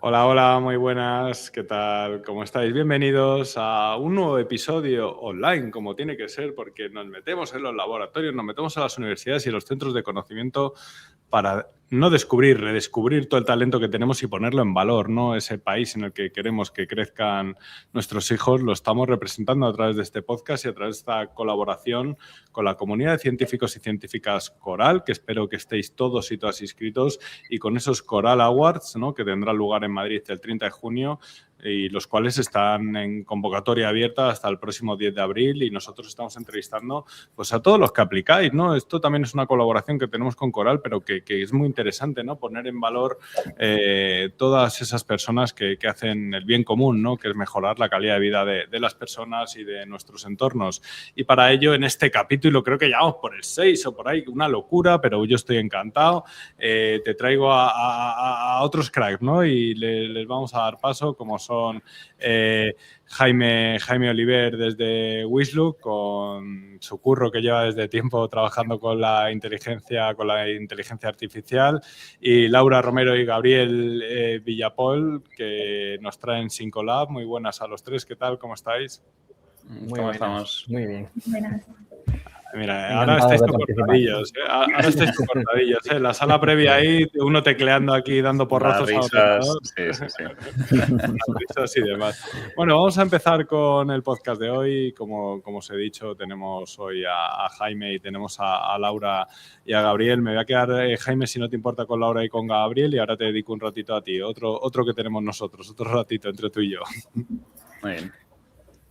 Hola, hola, muy buenas, ¿qué tal? ¿Cómo estáis? Bienvenidos a un nuevo episodio online, como tiene que ser, porque nos metemos en los laboratorios, nos metemos a las universidades y los centros de conocimiento para no descubrir, redescubrir todo el talento que tenemos y ponerlo en valor, ¿no? Ese país en el que queremos que crezcan nuestros hijos lo estamos representando a través de este podcast y a través de esta colaboración con la comunidad de científicos y científicas Coral, que espero que estéis todos y todas inscritos, y con esos Coral Awards, ¿no? Que tendrán lugar en Madrid el 30 de junio y los cuales están en convocatoria abierta hasta el próximo 10 de abril y nosotros estamos entrevistando pues, a todos los que aplicáis, ¿no? Esto también es una colaboración que tenemos con Coral, pero que es muy interesante, ¿no? Poner en valor todas esas personas que hacen el bien común, ¿no? Que es mejorar la calidad de vida de las personas y de nuestros entornos. Y para ello, en este capítulo, creo que ya vamos por el 6 o por ahí, una locura, pero yo estoy encantado. Te traigo a otros cracks, ¿no? Y les vamos a dar paso, como son Jaime Oliver desde Wislook, con su curro que lleva desde tiempo trabajando con la inteligencia artificial, y Laura Romero y Gabriel Villapol, que nos traen Syncolab. Muy buenas a los tres, ¿qué tal? ¿Cómo estáis? ¿Cómo estamos? Muy bien. Buenas. Mira, ahora estáis cortadillos, ahora estáis cortadillos, La sala previa ahí, uno tecleando aquí, dando porrazos a risas, sí. Las risas y demás. Bueno, vamos a empezar con el podcast de hoy. Como os he dicho, tenemos hoy a Jaime y tenemos a Laura y a Gabriel. Me voy a quedar, Jaime, si no te importa, con Laura y con Gabriel, y ahora te dedico un ratito a ti. Otro que tenemos nosotros, otro ratito entre tú y yo. Muy bien.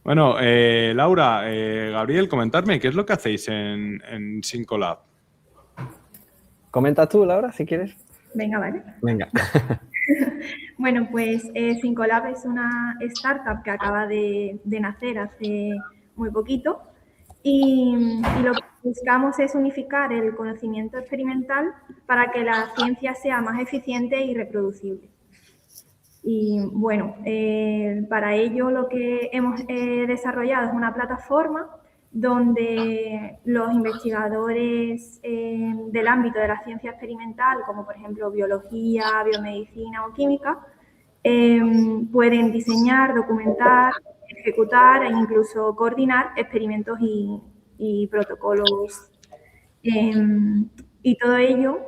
Bueno, Laura, Gabriel, comentarme, ¿qué es lo que hacéis en Syncolab? ¿Comentas tú, Laura, si quieres? Venga, vale. Venga. Bueno, pues Syncolab es una startup que acaba de nacer hace muy poquito y lo que buscamos es unificar el conocimiento experimental para que la ciencia sea más eficiente y reproducible. Y bueno, para ello lo que hemos desarrollado es una plataforma donde los investigadores del ámbito de la ciencia experimental, como por ejemplo biología, biomedicina o química, pueden diseñar, documentar, ejecutar e incluso coordinar experimentos y protocolos. Y todo ello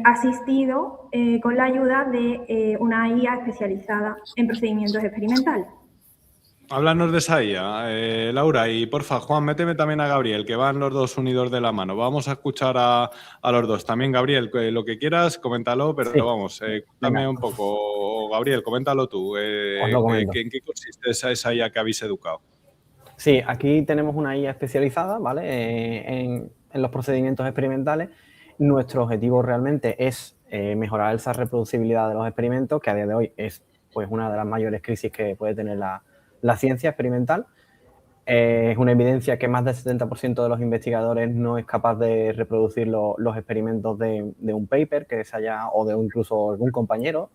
asistido con la ayuda de una IA especializada en procedimientos experimentales. Háblanos de esa IA, Laura, y porfa, Juan, méteme también a Gabriel, que van los dos unidos de la mano. Vamos a escuchar a los dos. También, Gabriel, lo que quieras, coméntalo, pero sí. Vamos, cuéntame un poco. Gabriel, coméntalo tú. ¿En qué consiste esa IA que habéis educado? Sí, aquí tenemos una IA especializada, ¿vale? En los procedimientos experimentales. Nuestro objetivo realmente es mejorar esa reproducibilidad de los experimentos, que a día de hoy es pues, una de las mayores crisis que puede tener la ciencia experimental. Es una evidencia que más del 70% de los investigadores no es capaz de reproducir los experimentos de un paper que se haya, o de incluso algún compañero.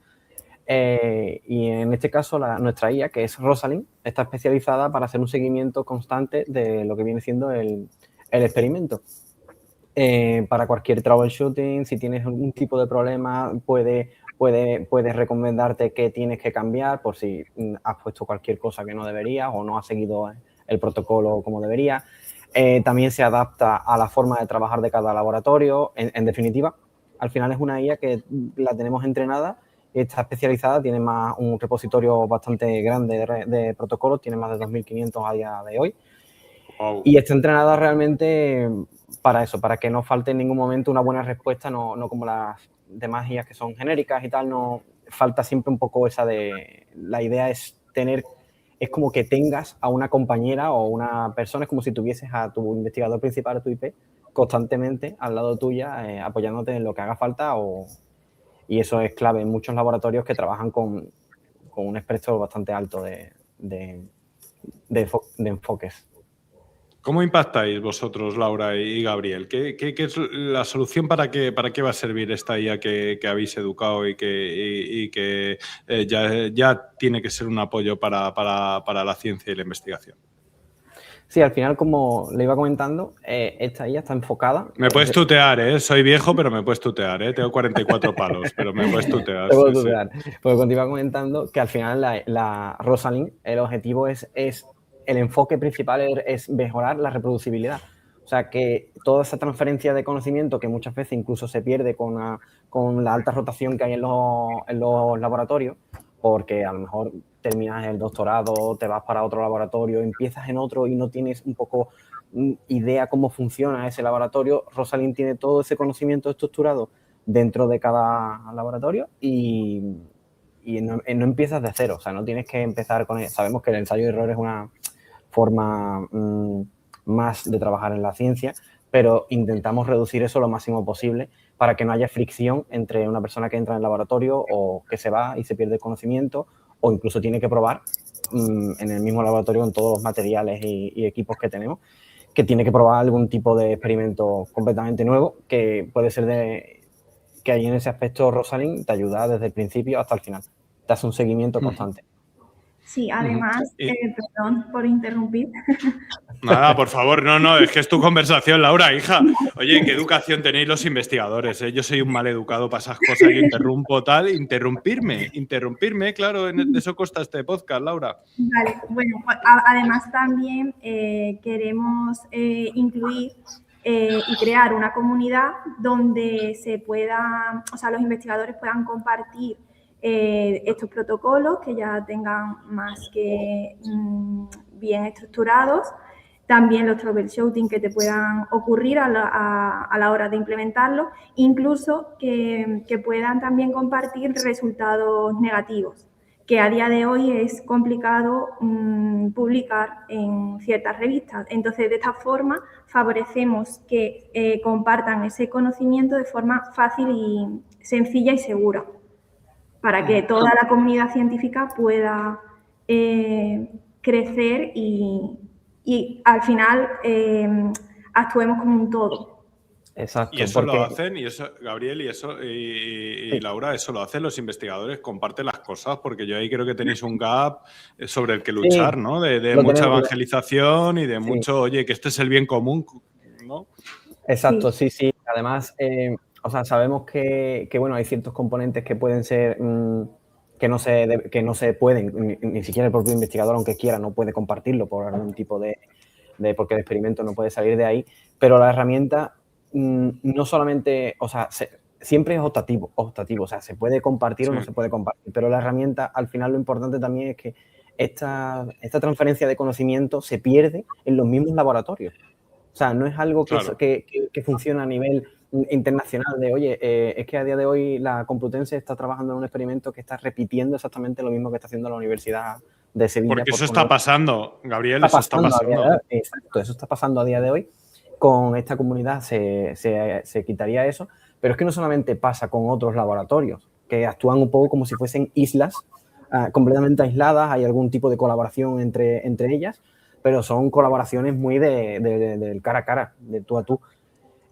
Y en este caso, nuestra IA, que es Rosalind, está especializada para hacer un seguimiento constante de lo que viene siendo el experimento. Para cualquier troubleshooting, si tienes algún tipo de problema, puedes recomendarte qué tienes que cambiar por si has puesto cualquier cosa que no deberías o no has seguido el protocolo como debería. También se adapta a la forma de trabajar de cada laboratorio. En definitiva, al final es una IA que la tenemos entrenada, está especializada, tiene un repositorio bastante grande de protocolos, tiene más de 2.500 a día de hoy. Wow. Y está entrenada realmente para eso, para que no falte en ningún momento una buena respuesta, no como las demás IAs que son genéricas y tal, no falta siempre un poco esa de... La idea es como que tengas a una compañera o una persona, es como si tuvieses a tu investigador principal, a tu IP, constantemente al lado tuya, apoyándote en lo que haga falta, y eso es clave en muchos laboratorios que trabajan con un espectro bastante alto de enfoques. ¿Cómo impactáis vosotros, Laura y Gabriel? ¿Qué es la solución? ¿Para qué va a servir esta IA que habéis educado y que ya tiene que ser un apoyo para la ciencia y la investigación? Sí, al final, como le iba comentando, esta IA está enfocada. Me puedes tutear, ¿eh? Soy viejo, pero me puedes tutear, ¿eh? Tengo 44 palos, pero me puedes tutear. Te puedo Sí, tutear. Porque como te iba comentando, que al final la Rosalind, el objetivo es el enfoque principal es mejorar la reproducibilidad. O sea, que toda esa transferencia de conocimiento que muchas veces incluso se pierde con la alta rotación que hay en los laboratorios, porque a lo mejor terminas el doctorado, te vas para otro laboratorio, empiezas en otro y no tienes un poco idea cómo funciona ese laboratorio. Rosalind tiene todo ese conocimiento estructurado dentro de cada laboratorio y no empiezas de cero. O sea, no tienes que empezar con... Sabemos que el ensayo de error es una forma más de trabajar en la ciencia, pero intentamos reducir eso lo máximo posible para que no haya fricción entre una persona que entra en el laboratorio o que se va y se pierde el conocimiento, o incluso tiene que probar en el mismo laboratorio con todos los materiales y equipos que tenemos, que tiene que probar algún tipo de experimento completamente nuevo, que puede ser que ahí en ese aspecto Rosalind te ayuda desde el principio hasta el final. Te hace un seguimiento constante. Sí, además, perdón por interrumpir. Nada, por favor, no, es que es tu conversación, Laura, hija. Oye, ¿qué educación tenéis los investigadores? Yo soy un mal educado para esas cosas, yo interrumpo tal. Interrumpirme, claro, de eso consta este podcast, Laura. Vale, bueno, además también queremos incluir y crear una comunidad donde los investigadores puedan compartir estos protocolos que ya tengan más que bien estructurados, también los troubleshooting que te puedan ocurrir a la hora de implementarlo, incluso que puedan también compartir resultados negativos, que a día de hoy es complicado publicar en ciertas revistas. Entonces, de esta forma, favorecemos que compartan ese conocimiento de forma fácil y sencilla y segura, para que toda la comunidad científica pueda crecer y al final actuemos como un todo. Exacto. Y eso lo hacen, y eso, Gabriel, y Laura, eso lo hacen los investigadores, comparten las cosas, porque yo ahí creo que tenéis un gap sobre el que luchar, ¿no? De mucha evangelización y de mucho, oye, que este es el bien común, ¿no? Exacto, sí. Además, sabemos que bueno, hay ciertos componentes que pueden ser que no se pueden, ni siquiera el propio investigador, aunque quiera, no puede compartirlo por algún tipo porque el experimento no puede salir de ahí, pero la herramienta no solamente, siempre es optativo, o sea, se puede compartir o no se puede compartir, pero la herramienta, al final, lo importante también es que esta transferencia de conocimiento se pierde en los mismos laboratorios. O sea, no es algo que funciona a nivel internacional de, oye, es que a día de hoy la Complutense está trabajando en un experimento que está repitiendo exactamente lo mismo que está haciendo la Universidad de Sevilla. Porque eso está pasando, Gabriel, eso está pasando. Exacto, eso está pasando a día de hoy. Con esta comunidad se quitaría eso, pero es que no solamente pasa con otros laboratorios, que actúan un poco como si fuesen islas completamente aisladas, hay algún tipo de colaboración entre ellas, pero son colaboraciones muy del cara a cara, de tú a tú.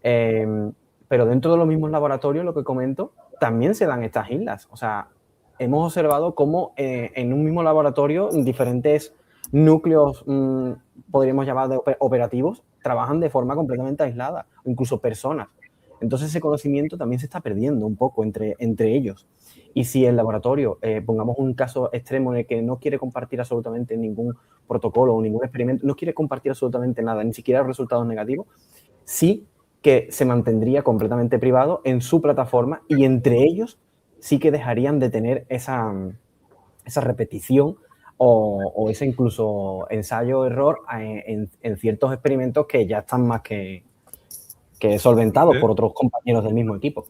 Pero dentro de los mismos laboratorios, lo que comento, también se dan estas islas. O sea, hemos observado cómo en un mismo laboratorio diferentes núcleos, podríamos llamar de operativos, trabajan de forma completamente aislada, o incluso personas. Entonces ese conocimiento también se está perdiendo un poco entre ellos. Y si el laboratorio, pongamos un caso extremo en el que no quiere compartir absolutamente ningún protocolo o ningún experimento, no quiere compartir absolutamente nada, ni siquiera resultados negativos, sí que se mantendría completamente privado en su plataforma y entre ellos sí que dejarían de tener esa repetición o ese incluso ensayo-error en ciertos experimentos que ya están más que solventados por otros compañeros del mismo equipo.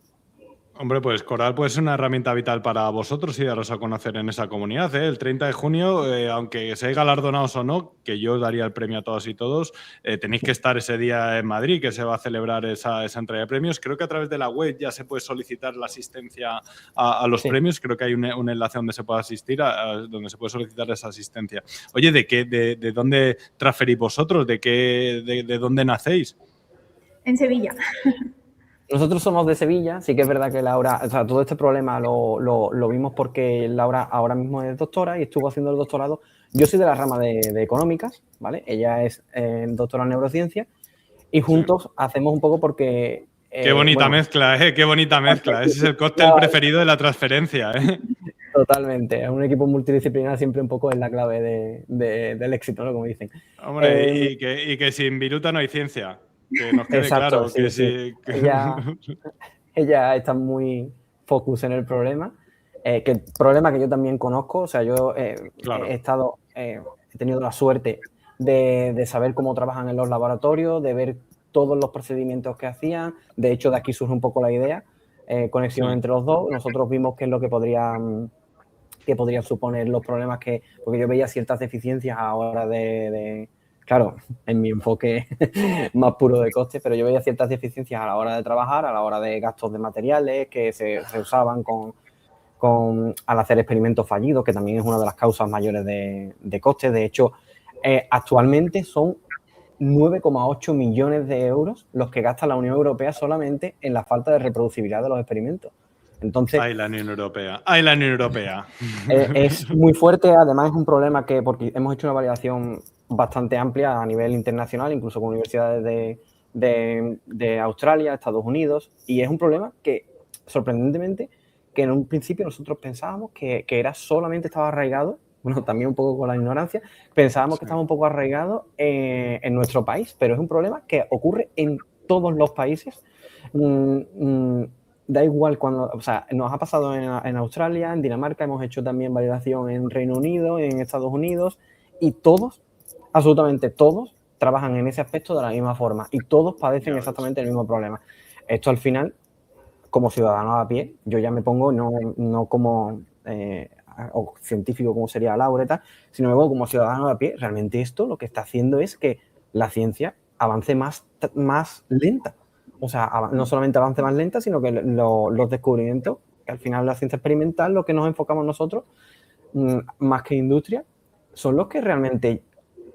Hombre, pues Coral puede ser una herramienta vital para vosotros y daros a conocer en esa comunidad. El 30 de junio, aunque seáis galardonados o no, que yo daría el premio a todas y todos, tenéis que estar ese día en Madrid, que se va a celebrar esa entrega de premios. Creo que a través de la web ya se puede solicitar la asistencia a los premios. Creo que hay un enlace donde se puede asistir, donde se puede solicitar esa asistencia. Oye, ¿de dónde transferís vosotros? ¿De dónde nacéis? En Sevilla. Nosotros somos de Sevilla, sí que es verdad que Laura, todo este problema lo vimos porque Laura ahora mismo es doctora y estuvo haciendo el doctorado Yo soy de la rama de económicas, ¿vale? Ella es doctora en neurociencia y juntos hacemos un poco porque... Qué bonita mezcla, ¿eh? Qué bonita mezcla. Ese es el cóctel preferido de la transferencia, ¿eh? Totalmente. Un equipo multidisciplinar siempre un poco es la clave del éxito, ¿no? Como dicen. Hombre, y que sin viruta no hay ciencia. Que nos quede exacto, claro. sí, Que sí. sí. Ella está muy focus en el problema. Que problema que yo también conozco. O sea, yo Claro. he tenido la suerte de saber cómo trabajan en los laboratorios, de ver todos los procedimientos que hacían. De hecho, de aquí surge un poco la idea, conexión entre los dos. Nosotros vimos qué es lo que podrían suponer los problemas porque yo veía ciertas deficiencias ahora claro, en mi enfoque más puro de coste, pero yo veía ciertas deficiencias a la hora de trabajar, a la hora de gastos de materiales que se usaban al hacer experimentos fallidos, que también es una de las causas mayores de costes. De hecho, actualmente son 9,8 millones de euros los que gasta la Unión Europea solamente en la falta de reproducibilidad de los experimentos. Entonces, ¡Ay, la Unión Europea! ¡Ay, la Unión Europea! Es muy fuerte, además es un problema porque hemos hecho una validación bastante amplia a nivel internacional, incluso con universidades de Australia, Estados Unidos, y es un problema que, sorprendentemente, que en un principio nosotros pensábamos que solamente estaba arraigado, bueno, también un poco con la ignorancia, pensábamos que estaba un poco arraigado en nuestro país, pero es un problema que ocurre en todos los países. Da igual cuando, o sea, nos ha pasado en Australia, en Dinamarca, hemos hecho también validación en Reino Unido, en Estados Unidos, y todos, absolutamente todos, trabajan en ese aspecto de la misma forma y todos padecen exactamente el mismo problema. Esto al final, como ciudadano a pie, yo ya me pongo no como o científico como sería Laura y tal, sino me pongo como ciudadano a pie. Realmente esto lo que está haciendo es que la ciencia avance más lenta. O sea, no solamente avance más lenta, sino que los descubrimientos, que al final la ciencia experimental, lo que nos enfocamos nosotros, más que industria, son los que realmente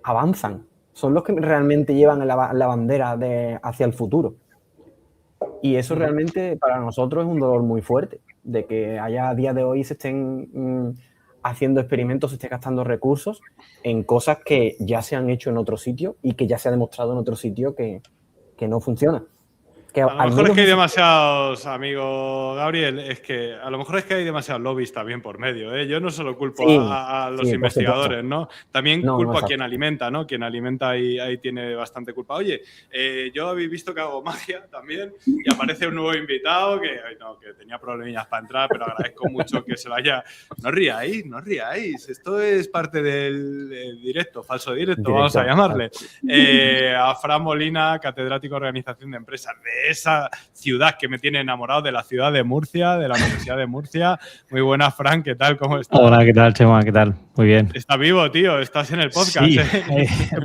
avanzan, son los que realmente llevan la bandera hacia el futuro. Y eso realmente para nosotros es un dolor muy fuerte, de que a día de hoy se estén haciendo experimentos, se estén gastando recursos en cosas que ya se han hecho en otro sitio y que ya se ha demostrado en otro sitio que no funciona. A lo mejor es que hay demasiados, amigo Gabriel, es que a lo mejor es que hay demasiados lobbies también por medio, ¿eh? Yo no solo culpo a los investigadores, ¿no? También culpo a quien alimenta, ¿no? Quien alimenta ahí tiene bastante culpa. Oye, yo habéis visto que hago magia también y aparece un nuevo invitado que tenía problemillas para entrar, pero agradezco mucho que se vaya. No ríais, no ríais. Esto es parte del directo, falso directo, vamos a llamarle. A Fran Molina, catedrático de Organización de Empresas de esa ciudad que me tiene enamorado, de la ciudad de Murcia, de la Universidad de Murcia. Muy buena, Fran, ¿qué tal? ¿Cómo estás? Hola, ¿qué tal, Chema? ¿Qué tal? Muy bien. Está vivo, tío, estás en el podcast. Sí,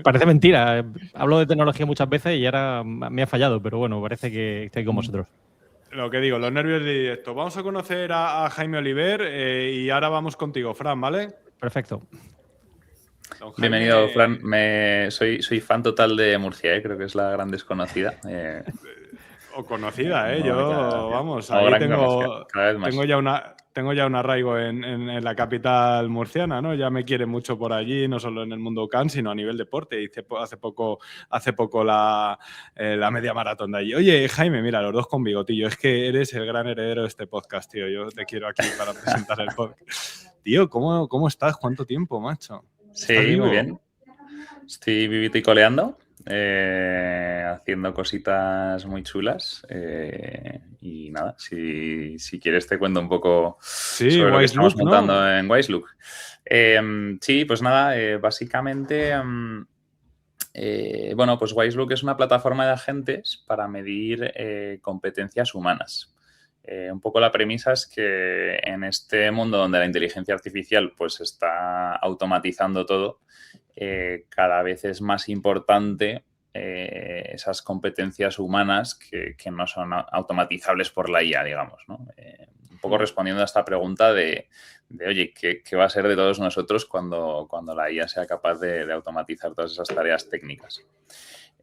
parece mentira. Hablo de tecnología muchas veces y ahora me ha fallado, pero bueno, parece que estoy con vosotros. Lo que digo, los nervios de directo. Vamos a conocer a Jaime Oliver y ahora vamos contigo, Fran, ¿vale? Perfecto. Bienvenido, Fran. Soy fan total de Murcia, creo que es la gran desconocida. O conocida, yo, vamos, ahora ahí cada vez más. tengo ya un arraigo en la capital murciana, ¿no? Ya me quiere mucho por allí, no solo en el mundo can, sino a nivel deporte. Hice hace poco la media maratón de allí. Oye, Jaime, mira, los dos con bigotillo. Es que eres el gran heredero de este podcast, tío. Yo te quiero aquí para presentar el podcast. Tío, ¿cómo estás? ¿Cuánto tiempo, macho? Sí, muy bien. Estoy vivito y coleando. Haciendo cositas muy chulas y nada, si quieres te cuento un poco sobre lo que estamos montando en Wiselook. Sí, pues nada, básicamente pues Wiselook es una plataforma de agentes para medir competencias humanas. Un poco la premisa es que en este mundo donde la inteligencia artificial pues está automatizando todo, cada vez es más importante esas competencias humanas que no son automatizables por la IA, digamos, ¿no? Un poco respondiendo a esta pregunta de oye, ¿qué va a ser de todos nosotros cuando la IA sea capaz de automatizar todas esas tareas técnicas?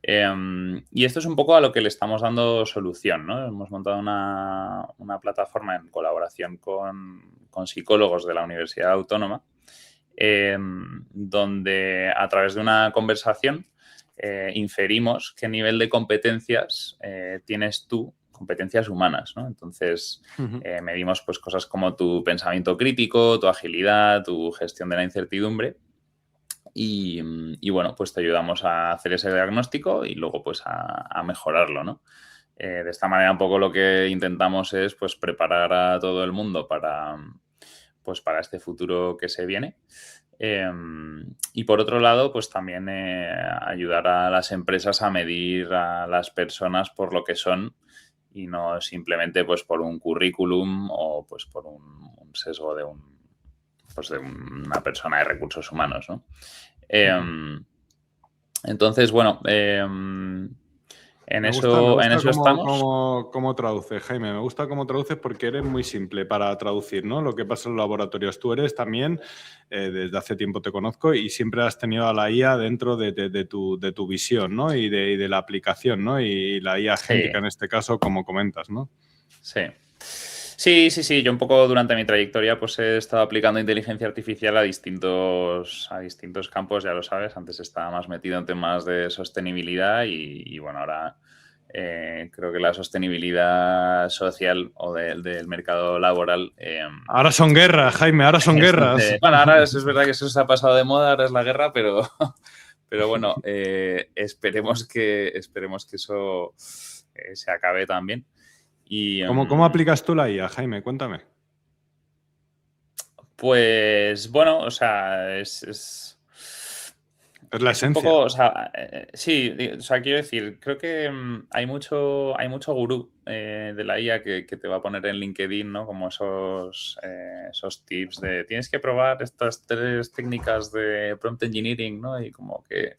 Y esto es un poco a lo que le estamos dando solución, ¿no? Hemos montado una plataforma en colaboración con psicólogos de la Universidad Autónoma donde a través de una conversación inferimos qué nivel de competencias tienes tú, competencias humanas, ¿no? Entonces, medimos pues, cosas como tu pensamiento crítico, tu agilidad, tu gestión de la incertidumbre y bueno, pues te ayudamos a hacer ese diagnóstico y luego pues a mejorarlo, ¿no? De esta manera un poco lo que intentamos es pues preparar a todo el mundo para este futuro que se viene. Y por otro lado, pues también ayudar a las empresas a medir a las personas por lo que son y no simplemente pues por un currículum o pues por un sesgo de de una persona de recursos humanos, ¿no? Entonces, bueno, en Me eso gusta estamos. cómo traduces, Jaime. Me gusta cómo traduces porque eres muy simple para traducir, ¿no? Lo que pasa en los laboratorios. Tú eres también, desde hace tiempo te conozco y siempre has tenido a la IA dentro de tu visión, ¿no? Y de la aplicación, ¿no? Y la IA agéntica en este caso, como comentas, ¿no? Sí. Sí. Yo un poco durante mi trayectoria pues he estado aplicando inteligencia artificial a distintos campos, ya lo sabes. Antes estaba más metido en temas de sostenibilidad y bueno, ahora creo que la sostenibilidad social o del mercado laboral... Ahora son guerras, Jaime, ahora son guerras. Bueno, ahora es verdad que eso se ha pasado de moda, ahora es la guerra, pero bueno, esperemos que eso se acabe también. Y, ¿Cómo aplicas tú la IA, Jaime? Cuéntame. pues bueno, o sea, Es la es un esencia. poco, o sea, sí, o sea, quiero decir, creo que hay mucho gurú de la IA que te va a poner en LinkedIn, ¿no? Como esos tips de tienes que probar estas 3 técnicas de prompt engineering, ¿no? Y como que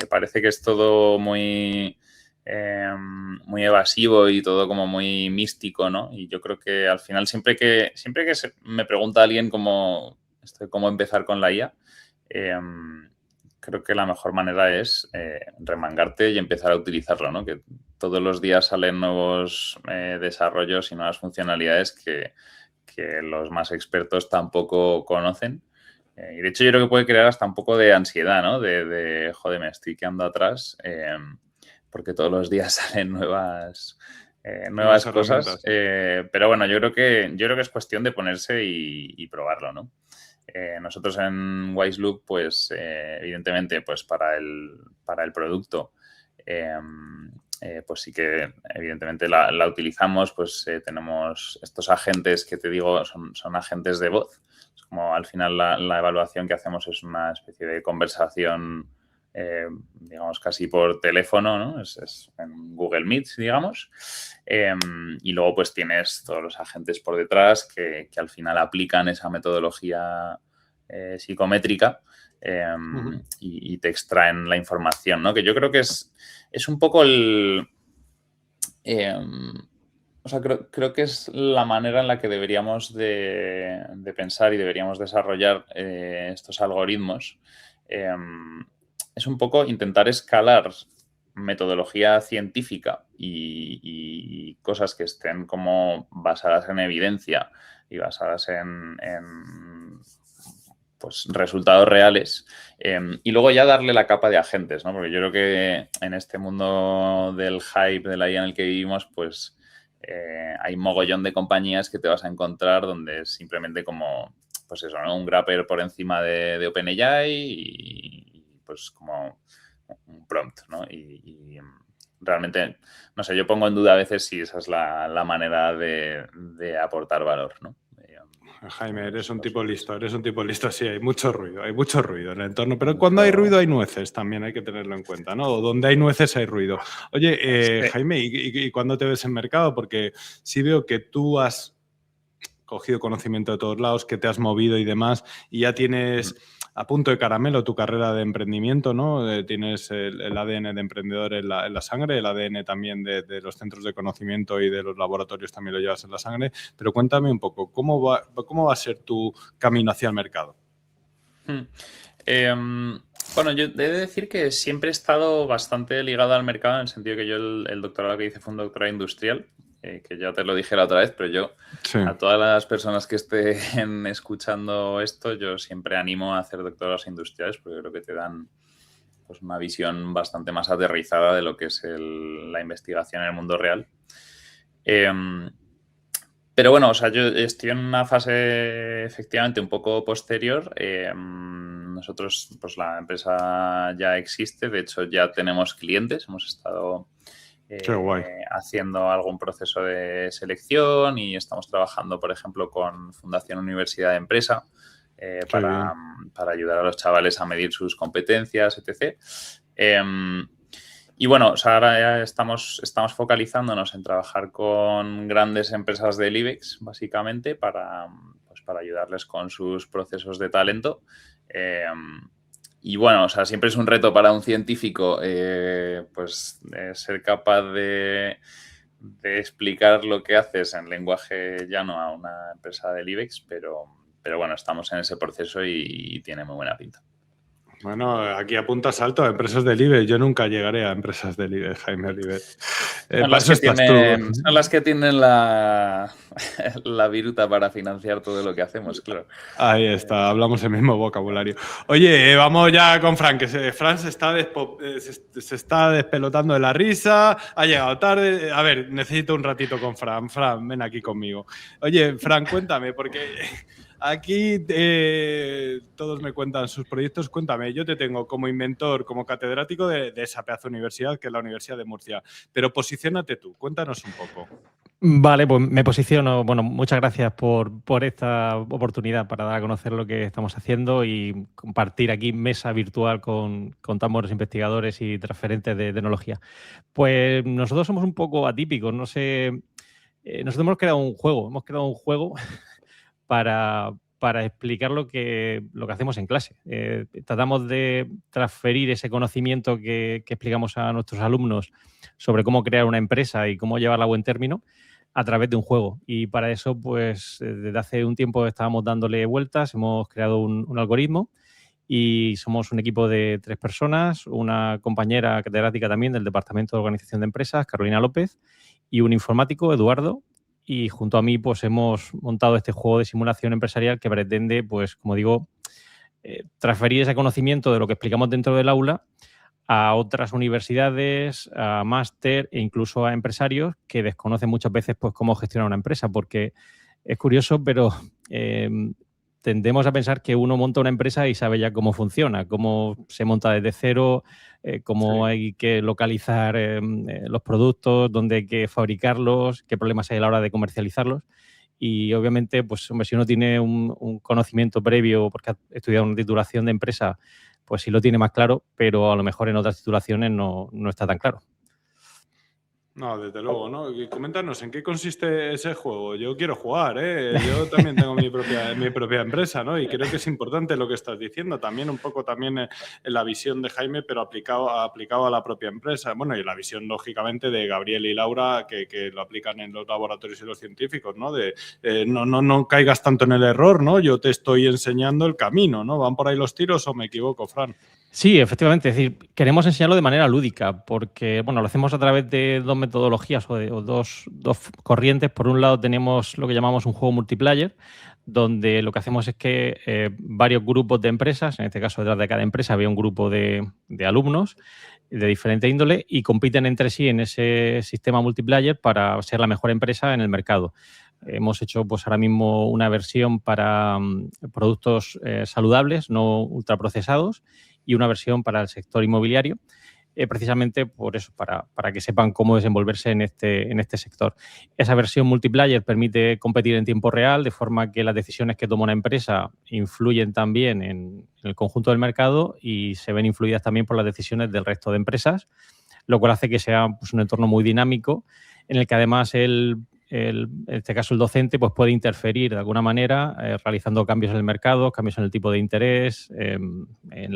parece que es todo muy evasivo y todo como muy místico, ¿no? Y yo creo que al final, siempre que me pregunta alguien cómo empezar con la IA, creo que la mejor manera es remangarte y empezar a utilizarlo, ¿no? Que todos los días salen nuevos desarrollos y nuevas funcionalidades que los más expertos tampoco conocen. Y de hecho yo creo que puede crear hasta un poco de ansiedad, ¿no? Joder, me estoy quedando atrás porque todos los días salen nuevas cosas. Pero bueno, yo creo que es cuestión de ponerse y probarlo, ¿no? Nosotros en Wiseloop, pues evidentemente, pues para el producto, pues sí que evidentemente la utilizamos, pues tenemos estos agentes que te digo, son agentes de voz. Es como al final la evaluación que hacemos es una especie de conversación, digamos, casi por teléfono, ¿no? Es en Google Meet, digamos. Y luego pues tienes todos los agentes por detrás que al final aplican esa metodología psicométrica y te extraen la información, ¿no? Que yo creo que es un poco o sea, creo que es la manera en la que deberíamos de pensar y deberíamos desarrollar estos algoritmos. Es un poco intentar escalar metodología científica y cosas que estén como basadas en evidencia y basadas en pues, resultados reales y luego ya darle la capa de agentes, ¿no? Porque yo creo que en este mundo del hype de la IA en el que vivimos, pues hay mogollón de compañías que te vas a encontrar donde es simplemente como, pues eso, ¿no? Un wrapper por encima de OpenAI y pues como un prompt, ¿no? Y realmente, no sé, yo pongo en duda a veces si esa es la manera de aportar valor, ¿no? Jaime, eres un tipo listo, sí, hay mucho ruido en el entorno, pero cuando hay ruido hay nueces, también hay que tenerlo en cuenta, ¿no? O donde hay nueces hay ruido. Oye, sí. Jaime, ¿y cuándo te ves en mercado? Porque sí veo que tú has cogido conocimiento de todos lados, que te has movido y demás, y ya tienes a punto de caramelo tu carrera de emprendimiento, ¿no? Tienes el ADN de emprendedor en la sangre, el ADN también de los centros de conocimiento y de los laboratorios también lo llevas en la sangre, pero cuéntame un poco, ¿cómo va a ser tu camino hacia el mercado? Bueno, yo he de decir que siempre he estado bastante ligado al mercado, en el sentido que yo el doctorado que hice fue un doctorado industrial que ya te lo dije la otra vez, pero yo a todas las personas que estén escuchando esto, yo siempre animo a hacer doctorados industriales porque creo que te dan pues una visión bastante más aterrizada de lo que es la investigación en el mundo real. Pero bueno, o sea, yo estoy en una fase efectivamente un poco posterior. Nosotros, pues la empresa ya existe, de hecho ya tenemos clientes, hemos estado haciendo algún proceso de selección y estamos trabajando, por ejemplo, con Fundación Universidad de Empresa para ayudar a los chavales a medir sus competencias, etc. Y bueno, o sea, ahora ya estamos focalizándonos en trabajar con grandes empresas del IBEX, básicamente, para ayudarles con sus procesos de talento. Y bueno, o sea, siempre es un reto para un científico ser capaz de explicar lo que haces en lenguaje llano a una empresa del IBEX, pero bueno, estamos en ese proceso y tiene muy buena pinta. Bueno, aquí apuntas alto a empresas del IBEX. Yo nunca llegaré a empresas del IBEX, Jaime Oliver. Son las que tienen la viruta para financiar todo lo que hacemos, claro. Ahí está, hablamos el mismo vocabulario. Oye, vamos ya con Fran, que Fran se está despelotando de la risa, ha llegado tarde. A ver, necesito un ratito con Fran. Fran, ven aquí conmigo. Oye, Fran, cuéntame, porque aquí todos me cuentan sus proyectos. Cuéntame, yo te tengo como inventor, como catedrático de esa pedazo de universidad, que es la Universidad de Murcia. Pero posiciónate tú, cuéntanos un poco. Vale, pues me posiciono. Bueno, muchas gracias por esta oportunidad para dar a conocer lo que estamos haciendo y compartir aquí mesa virtual con tan buenos investigadores y transferentes de tecnología. Pues nosotros somos un poco atípicos, no sé. Nosotros hemos creado un juego para explicar lo que hacemos en clase. Tratamos de transferir ese conocimiento que explicamos a nuestros alumnos sobre cómo crear una empresa y cómo llevarla a buen término a través de un juego. Y para eso, pues, desde hace un tiempo estábamos dándole vueltas, hemos creado un algoritmo y somos un equipo de 3 personas, una compañera catedrática también del Departamento de Organización de Empresas, Carolina López, y un informático, Eduardo. Y junto a mí, pues, hemos montado este juego de simulación empresarial que pretende, pues, como digo, transferir ese conocimiento de lo que explicamos dentro del aula a otras universidades, a máster e incluso a empresarios que desconocen muchas veces pues cómo gestionar una empresa, porque es curioso, pero tendemos a pensar que uno monta una empresa y sabe ya cómo funciona, cómo se monta desde cero, cómo hay que localizar los productos, dónde hay que fabricarlos, qué problemas hay a la hora de comercializarlos. Y obviamente, pues hombre, si uno tiene un conocimiento previo porque ha estudiado una titulación de empresa, pues sí lo tiene más claro, pero a lo mejor en otras titulaciones no está tan claro. No, desde luego, ¿no? Y coméntanos, ¿en qué consiste ese juego? Yo quiero jugar, ¿eh? Yo también tengo mi propia empresa, ¿no? Y creo que es importante lo que estás diciendo, también un poco también en la visión de Jaime, pero aplicado a la propia empresa. Bueno, y la visión, lógicamente, de Gabriel y Laura, que lo aplican en los laboratorios y los científicos, ¿no? De no caigas tanto en el error, ¿no? Yo te estoy enseñando el camino, ¿no? ¿Van por ahí los tiros o me equivoco, Fran? Sí, efectivamente. Es decir, queremos enseñarlo de manera lúdica porque, bueno, lo hacemos a través de 2 metodologías o dos corrientes. Por un lado tenemos lo que llamamos un juego multiplayer, donde lo que hacemos es que varios grupos de empresas, en este caso detrás de cada empresa había un grupo de alumnos de diferente índole y compiten entre sí en ese sistema multiplayer para ser la mejor empresa en el mercado. Hemos hecho pues ahora mismo una versión para productos saludables, no ultraprocesados, y una versión para el sector inmobiliario, precisamente por eso, para que sepan cómo desenvolverse en este sector. Esa versión multiplayer permite competir en tiempo real, de forma que las decisiones que toma una empresa influyen también en el conjunto del mercado y se ven influidas también por las decisiones del resto de empresas, lo cual hace que sea pues, un entorno muy dinámico en el que además en este caso el docente pues puede interferir de alguna manera realizando cambios en el mercado, cambios en el tipo de interés, en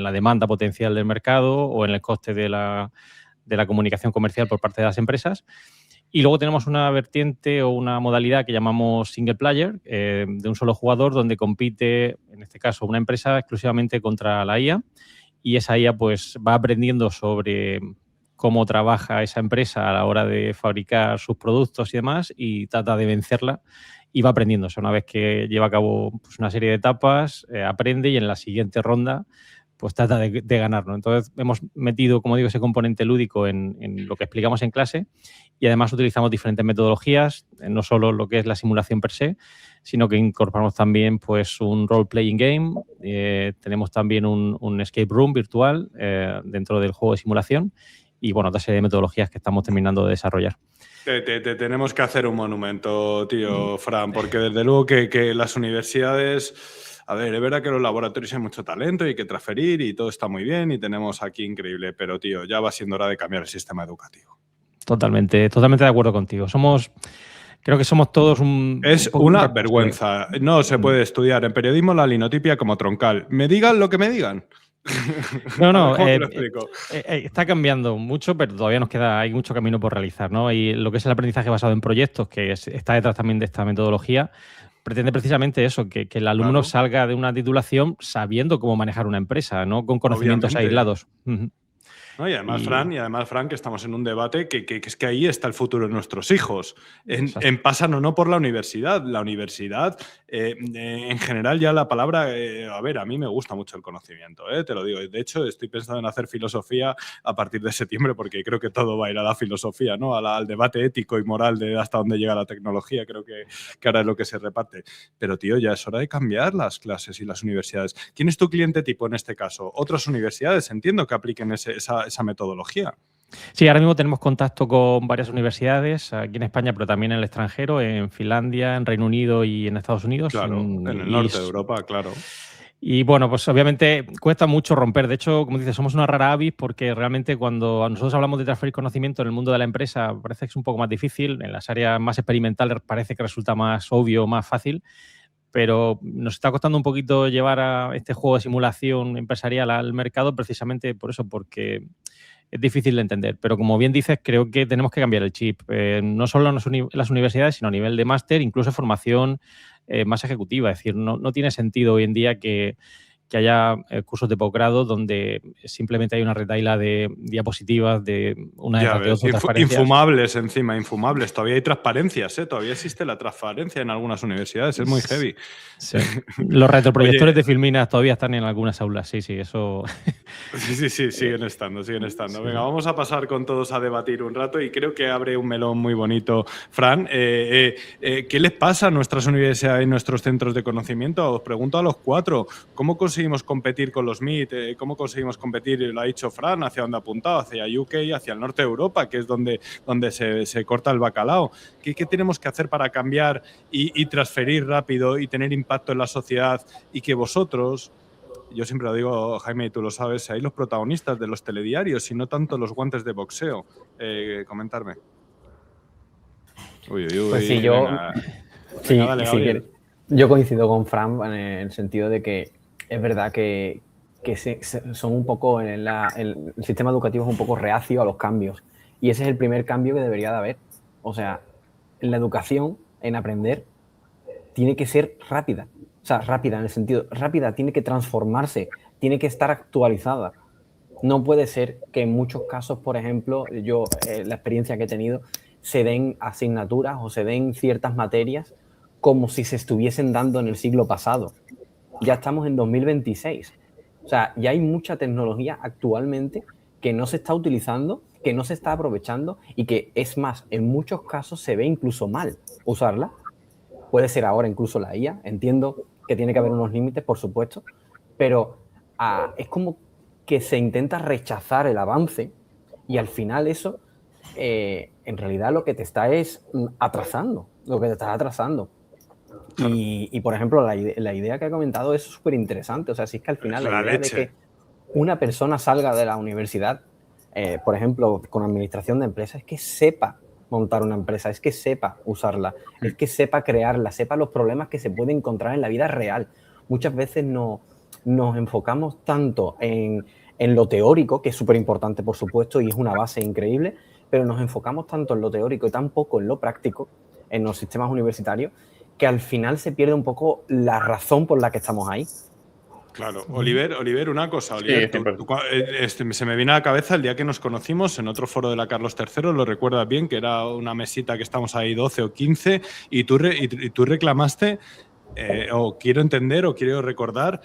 la demanda potencial del mercado o en el coste de la comunicación comercial por parte de las empresas. Y luego tenemos una vertiente o una modalidad que llamamos single player, de un solo jugador, donde compite, en este caso, una empresa exclusivamente contra la IA y esa IA pues va aprendiendo sobre cómo trabaja esa empresa a la hora de fabricar sus productos y demás y trata de vencerla y va aprendiendo. O sea, una vez que lleva a cabo pues, una serie de etapas, aprende y en la siguiente ronda pues trata de ganar, ¿no? Entonces hemos metido, como digo, ese componente lúdico en lo que explicamos en clase y además utilizamos diferentes metodologías, no solo lo que es la simulación per se, sino que incorporamos también pues un role-playing game, tenemos también un escape room virtual dentro del juego de simulación y, bueno, otra serie de metodologías que estamos terminando de desarrollar. Te tenemos que hacer un monumento, tío Fran, porque desde luego que las universidades... A ver, es verdad que en los laboratorios hay mucho talento y hay que transferir y todo está muy bien y tenemos aquí increíble, pero, tío, ya va siendo hora de cambiar el sistema educativo. Totalmente de acuerdo contigo. Creo que somos todos Es una vergüenza. No se puede estudiar en periodismo la linotipia como troncal. Me digan lo que me digan. No, ¿Cómo te lo explico? está cambiando mucho, pero todavía hay mucho camino por realizar, ¿no? Y lo que es el aprendizaje basado en proyectos, que está detrás también de esta metodología, pretende precisamente eso, que el alumno salga de una titulación sabiendo cómo manejar una empresa, no con conocimientos aislados. ¿No? Y además, Fran, que estamos en un debate que es que ahí está el futuro de nuestros hijos. Pasan o no por la universidad. La universidad, en general, ya la palabra, a ver, a mí me gusta mucho el conocimiento, te lo digo. De hecho, estoy pensando en hacer filosofía a partir de septiembre porque creo que todo va a ir a la filosofía, ¿no? Al debate ético y moral de hasta dónde llega la tecnología. Creo que ahora es lo que se reparte. Pero, tío, ya es hora de cambiar las clases y las universidades. ¿Quién es tu cliente tipo en este caso? Otras universidades, entiendo que apliquen esa metodología. Sí, ahora mismo tenemos contacto con varias universidades aquí en España, pero también en el extranjero, en Finlandia, en Reino Unido y en Estados Unidos. Claro, en el norte de Europa, claro. Y bueno, pues obviamente cuesta mucho romper. De hecho, como dices, somos una rara avis porque realmente cuando nosotros hablamos de transferir conocimiento en el mundo de la empresa parece que es un poco más difícil. En las áreas más experimentales parece que resulta más obvio, más fácil. Pero nos está costando un poquito llevar a este juego de simulación empresarial al mercado precisamente por eso, porque es difícil de entender. Pero como bien dices, creo que tenemos que cambiar el chip. No solo en las universidades, sino a nivel de máster, incluso formación más ejecutiva. Es decir, no tiene sentido hoy en día que haya cursos de posgrado donde simplemente hay una retahíla de diapositivas de una ya de otras infumables encima, infumables. Todavía hay transparencias, todavía existe la transparencia en algunas universidades, es muy heavy. Sí. Los retroproyectores de Filminas todavía están en algunas aulas, sí, eso... Sí, siguen estando. Sí. Venga, vamos a pasar con todos a debatir un rato y creo que abre un melón muy bonito. Fran, ¿qué les pasa a nuestras universidades y nuestros centros de conocimiento? Os pregunto a los cuatro, ¿cómo conseguimos competir con los MIT? ¿Cómo conseguimos competir? Lo ha dicho Fran, ¿hacia dónde ha apuntado? Hacia UK, hacia el norte de Europa, que es donde se corta el bacalao. ¿Qué tenemos que hacer para cambiar y transferir rápido y tener impacto en la sociedad y que vosotros... Yo siempre lo digo, Jaime, y tú lo sabes, seáis los protagonistas de los telediarios y no tanto los guantes de boxeo. Comentarme. Uy. Pues sí, yo coincido con Fran en el sentido de que es verdad que son un poco, el sistema educativo es un poco reacio a los cambios. Y ese es el primer cambio que debería de haber. O sea, la educación, en aprender, tiene que ser rápida. O sea, rápida en el sentido, rápida, tiene que transformarse, tiene que estar actualizada. No puede ser que en muchos casos, por ejemplo, yo, la experiencia que he tenido, se den asignaturas o se den ciertas materias como si se estuviesen dando en el siglo pasado. Ya estamos en 2026. O sea, ya hay mucha tecnología actualmente que no se está utilizando, que no se está aprovechando y que, es más, en muchos casos se ve incluso mal usarla. Puede ser ahora incluso la IA. Entiendo que tiene que haber unos límites, por supuesto, pero es como que se intenta rechazar el avance y al final eso, en realidad lo que te está es atrasando, Y por ejemplo, la idea que ha comentado es súper interesante. O sea, si es que al final la idea de que una persona salga de la universidad, por ejemplo, con administración de empresas, es que sepa montar una empresa, es que sepa usarla, es que sepa crearla, sepa los problemas que se pueden encontrar en la vida real. Muchas veces nos enfocamos tanto en lo teórico, que es súper importante, por supuesto, y es una base increíble, pero nos enfocamos tanto en lo teórico y tan poco en lo práctico, en los sistemas universitarios, que al final se pierde un poco la razón por la que estamos ahí. Claro, Oliver, una cosa, Oliver, se me viene a la cabeza el día que nos conocimos en otro foro de la Carlos III, lo recuerdas bien, que era una mesita que estamos ahí 12 o 15 y tú reclamaste, o quiero entender o quiero recordar,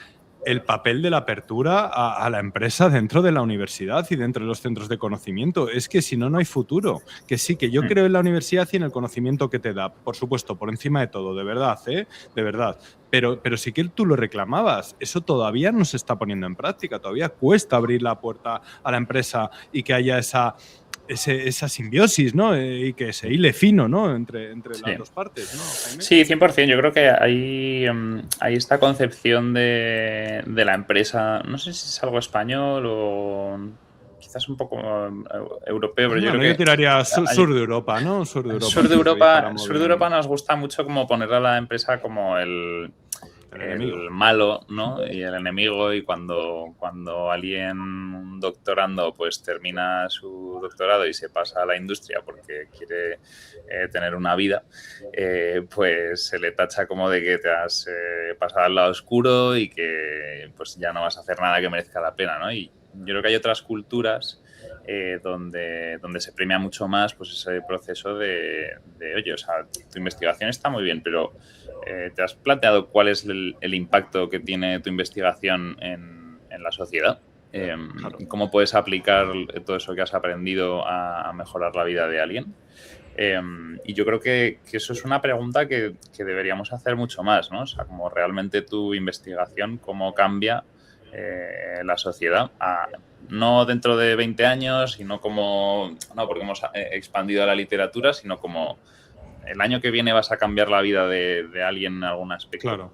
el papel de la apertura a la empresa dentro de la universidad y dentro de los centros de conocimiento. Es que si no, no hay futuro. Que sí, que yo creo en la universidad y en el conocimiento que te da, por supuesto, por encima de todo, de verdad, de verdad. Pero sí que tú lo reclamabas. Eso todavía no se está poniendo en práctica. Todavía cuesta abrir la puerta a la empresa y que haya esa simbiosis, ¿no? Y que se hile fino, ¿no? Entre las dos partes, ¿no, Jaime? Sí, 100%. Yo creo que hay esta concepción de la empresa, no sé si es algo español o quizás un poco europeo, pero yo creo que... Yo tiraría sur de Europa, ¿no? Sur de Europa nos gusta mucho como poner a la empresa como el malo, ¿no? Y el enemigo, y cuando alguien, un doctorando, pues termina su doctorado y se pasa a la industria porque quiere tener una vida, pues se le tacha como de que te has pasado al lado oscuro y que pues ya no vas a hacer nada que merezca la pena, ¿no? Y yo creo que hay otras culturas donde se premia mucho más pues ese proceso de oye, o sea, tu investigación está muy bien, pero ¿te has planteado cuál es el impacto que tiene tu investigación en la sociedad? Claro. ¿Cómo puedes aplicar todo eso que has aprendido a mejorar la vida de alguien? Y yo creo que eso es una pregunta que deberíamos hacer mucho más, ¿no? O sea, como realmente tu investigación, cómo cambia la sociedad, no dentro de 20 años, y no porque hemos expandido la literatura, sino como el año que viene vas a cambiar la vida de alguien en algún aspecto. Claro.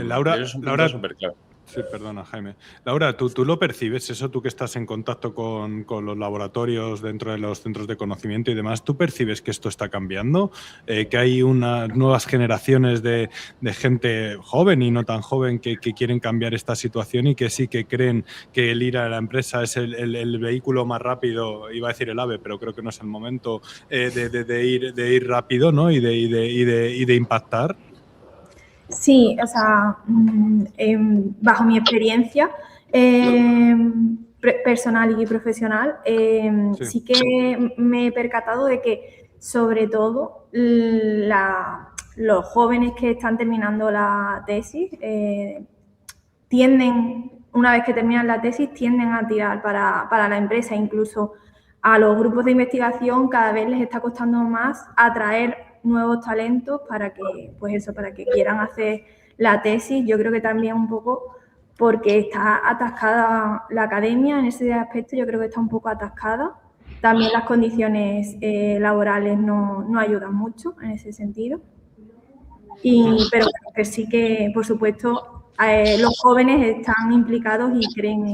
Laura, súper claro. Sí, perdona, Jaime. Laura, ¿tú lo percibes eso? Tú que estás en contacto con los laboratorios dentro de los centros de conocimiento y demás, ¿tú percibes que esto está cambiando? ¿Que hay unas nuevas generaciones de gente joven y no tan joven que quieren cambiar esta situación y que sí que creen que el ir a la empresa es el vehículo más rápido? Iba a decir el AVE, pero creo que no es el momento de ir rápido, ¿no? y de impactar. Sí, o sea, bajo mi experiencia personal y profesional, sí que me he percatado de que, sobre todo, los jóvenes que están terminando la tesis una vez que terminan la tesis, tienden a tirar para la empresa. Incluso a los grupos de investigación cada vez les está costando más atraer nuevos talentos para que quieran hacer la tesis. Yo creo que también un poco porque está atascada la academia en ese aspecto. Yo creo que está un poco atascada. También las condiciones laborales no ayudan mucho en ese sentido. Pero que sí que, por supuesto, los jóvenes están implicados y creen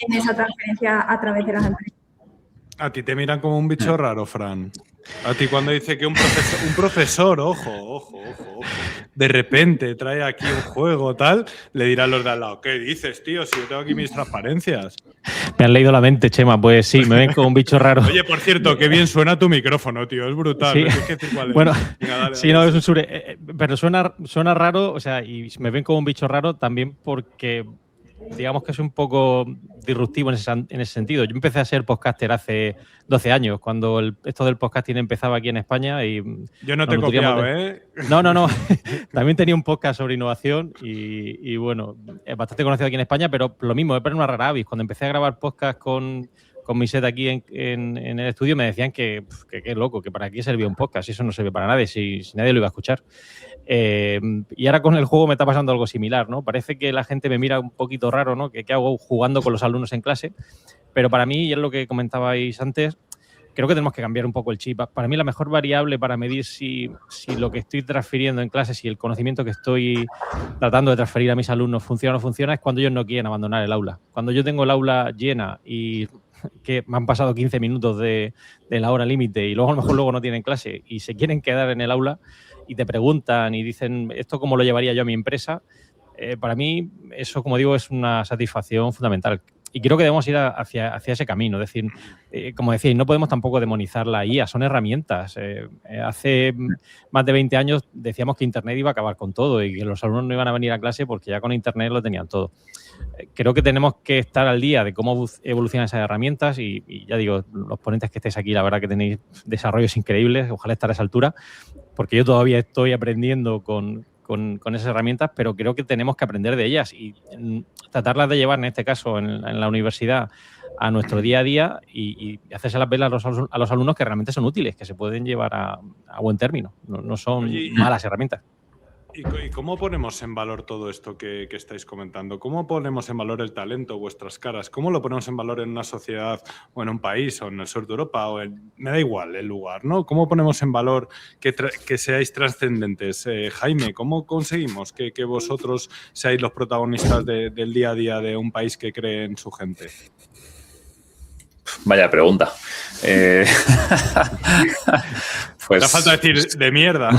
en esa transferencia a través de las empresas. A ti te miran como un bicho raro, Fran. A ti cuando dice que un profesor, ojo, de repente trae aquí un juego tal, le dirán los de al lado, ¿qué dices, tío? Si yo tengo aquí mis transparencias. Me han leído la mente, Chema. Pues sí, me ven como un bicho raro. Oye, por cierto, qué bien suena tu micrófono, tío. Es brutal. Sí. No sé qué decir cuál es. Bueno, venga, dale, sí, no, es un sure. Pero suena raro, o sea, y me ven como un bicho raro también porque digamos que es un poco disruptivo en ese sentido. Yo empecé a ser podcaster hace 12 años, cuando esto del podcasting empezaba aquí en España. Y yo no te he copiado, ¿eh? No. También tenía un podcast sobre innovación y bueno, es bastante conocido aquí en España, pero lo mismo, es una rara avis. Cuando empecé a grabar podcast con mi set aquí en el estudio, me decían que qué loco, que para qué servía un podcast, y eso no sirve para nadie, si nadie lo iba a escuchar. Y ahora con el juego me está pasando algo similar, ¿no? Parece que la gente me mira un poquito raro, ¿no? ¿Qué hago jugando con los alumnos en clase? Pero para mí, y es lo que comentabais antes, creo que tenemos que cambiar un poco el chip. Para mí la mejor variable para medir si lo que estoy transfiriendo en clase, si el conocimiento que estoy tratando de transferir a mis alumnos funciona o no funciona, es cuando ellos no quieren abandonar el aula. Cuando yo tengo el aula llena y que me han pasado 15 minutos de la hora límite y luego a lo mejor luego no tienen clase y se quieren quedar en el aula y te preguntan y dicen ¿esto cómo lo llevaría yo a mi empresa? Para mí eso, como digo, es una satisfacción fundamental. y creo que debemos ir hacia ese camino. Es decir, como decís, no podemos tampoco demonizar la IA, son herramientas. Hace más de 20 años decíamos que Internet iba a acabar con todo y que los alumnos no iban a venir a clase porque ya con Internet lo tenían todo. Creo que tenemos que estar al día de cómo evolucionan esas herramientas y ya digo, los ponentes que estéis aquí, la verdad que tenéis desarrollos increíbles, ojalá estar a esa altura, porque yo todavía estoy aprendiendo con esas herramientas, pero creo que tenemos que aprender de ellas y tratarlas de llevar, en este caso, en la universidad, a nuestro día a día y hacérselas ver a los alumnos que realmente son útiles, que se pueden llevar a buen término, no son malas herramientas. ¿Y cómo ponemos en valor todo esto que estáis comentando? ¿Cómo ponemos en valor el talento, vuestras caras? ¿Cómo lo ponemos en valor en una sociedad o en un país o en el sur de Europa? Me da igual el lugar, ¿no? ¿Cómo ponemos en valor que seáis trascendentes? Jaime, ¿cómo conseguimos que vosotros seáis los protagonistas del día a día de un país que cree en su gente? Vaya pregunta. Pues, te falta decir de mierda.